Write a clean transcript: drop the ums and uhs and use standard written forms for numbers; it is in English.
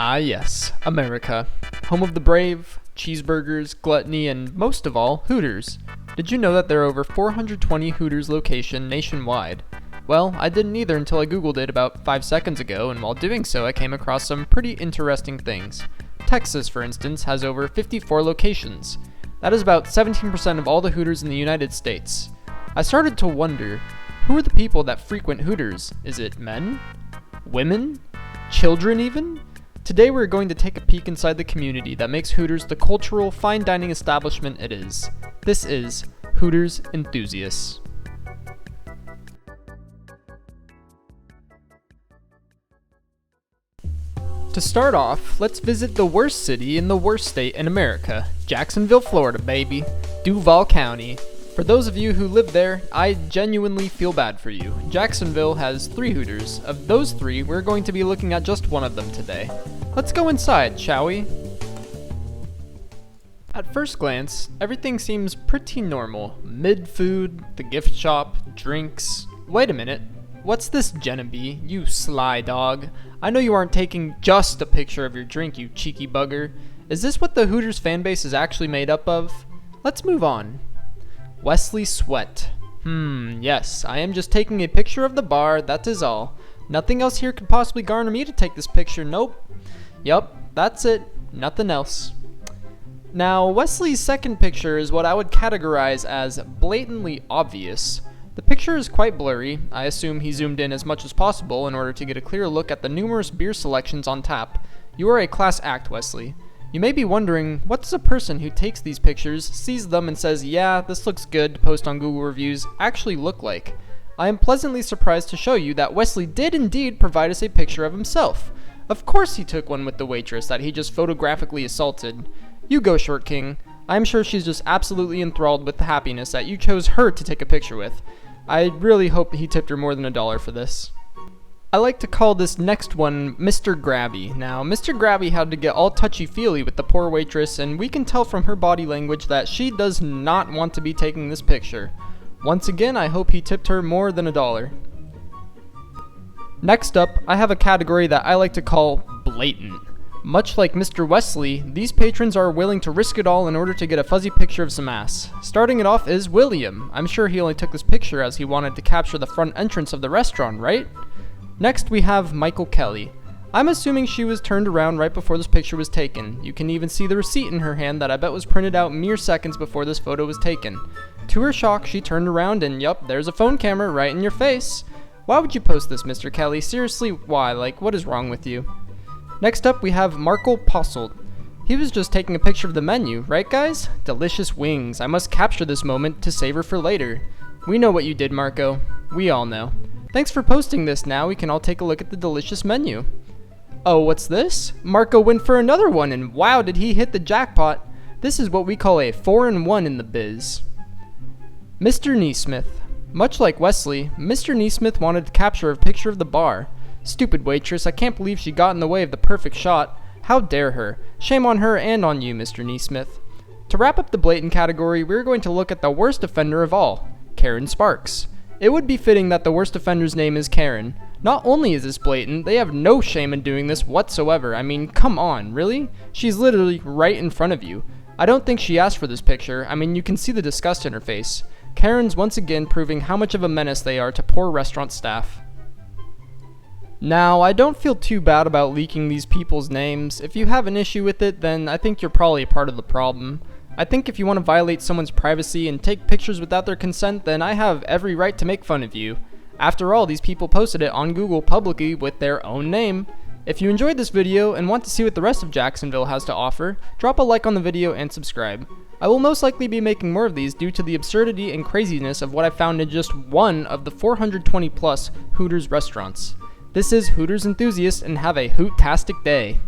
Ah yes, America. Home of the brave, cheeseburgers, gluttony, and most of all, Hooters. Did you know that there are over 420 Hooters locations nationwide? Well, I didn't either until I googled it about 5 seconds ago, and while doing so I came across some pretty interesting things. Texas, for instance, has over 54 locations. That is about 17% of all the Hooters in the United States. I started to wonder, who are the people that frequent Hooters? Is it men? Women? Children even? Today we're going to take a peek inside the community that makes Hooters the cultural, fine dining establishment it is. This is Hooters Enthusiasts. To start off, let's visit the worst city in the worst state in America, Jacksonville, Florida, baby. Duval County. For those of you who live there, I genuinely feel bad for you. Jacksonville has 3 Hooters. Of those 3, we're going to be looking at just one of them today. Let's go inside, shall we? At first glance, everything seems pretty normal. Mid-food, the gift shop, drinks. Wait a minute. What's this, Genevieve, you sly dog? I know you aren't taking just a picture of your drink, you cheeky bugger. Is this what the Hooters fanbase is actually made up of? Let's move on. Wesley Sweat. Yes, I am just taking a picture of the bar, that is all. Nothing else here could possibly garner me to take this picture, nope. Yup, that's it, nothing else. Now, Wesley's second picture is what I would categorize as blatantly obvious. The picture is quite blurry. I assume he zoomed in as much as possible in order to get a clear look at the numerous beer selections on tap. You are a class act, Wesley. You may be wondering, what does a person who takes these pictures, sees them and says, yeah, this looks good to post on Google reviews, actually look like? I am pleasantly surprised to show you that Wesley did indeed provide us a picture of himself. Of course he took one with the waitress that he just photographically assaulted. You go, Short King. I am sure she's just absolutely enthralled with the happiness that you chose her to take a picture with. I really hope that he tipped her more than $1 for this. I like to call this next one Mr. Grabby. Now, Mr. Grabby had to get all touchy-feely with the poor waitress, and we can tell from her body language that she does not want to be taking this picture. Once again, I hope he tipped her more than $1. Next up, I have a category that I like to call blatant. Much like Mr. Wesley, these patrons are willing to risk it all in order to get a fuzzy picture of some ass. Starting it off is William. I'm sure he only took this picture as he wanted to capture the front entrance of the restaurant, right? Next we have Michael Kelly. I'm assuming she was turned around right before this picture was taken. You can even see the receipt in her hand that I bet was printed out mere seconds before this photo was taken. To her shock, she turned around and yup, there's a phone camera right in your face. Why would you post this, Mr. Kelly? Seriously, why? Like, what is wrong with you? Next up we have Marco Posselt. He was just taking a picture of the menu, right guys? Delicious wings. I must capture this moment to savor for later. We know what you did, Marco. We all know. Thanks for posting this. Now we can all take a look at the delicious menu. Oh, what's this? Marco went for another one, and wow, did he hit the jackpot. This is what we call a 4-in-1 in the biz. Mr. Neesmith. Much like Wesley, Mr. Neesmith wanted to capture a picture of the bar. Stupid waitress, I can't believe she got in the way of the perfect shot. How dare her? Shame on her and on you, Mr. Neesmith. To wrap up the blatant category, we're going to look at the worst offender of all, Karen Sparks. It would be fitting that the worst offender's name is Karen. Not only is this blatant, they have no shame in doing this whatsoever. I mean, come on, really? She's literally right in front of you. I don't think she asked for this picture. I mean, you can see the disgust in her face. Karen's once again proving how much of a menace they are to poor restaurant staff. Now, I don't feel too bad about leaking these people's names. If you have an issue with it, then I think you're probably a part of the problem. I think if you want to violate someone's privacy and take pictures without their consent, then I have every right to make fun of you. After all, these people posted it on Google publicly with their own name. If you enjoyed this video and want to see what the rest of Jacksonville has to offer, drop a like on the video and subscribe. I will most likely be making more of these due to the absurdity and craziness of what I found in just one of the 420 plus Hooters restaurants. This is Hooters Enthusiasts, and have a hoot-tastic day.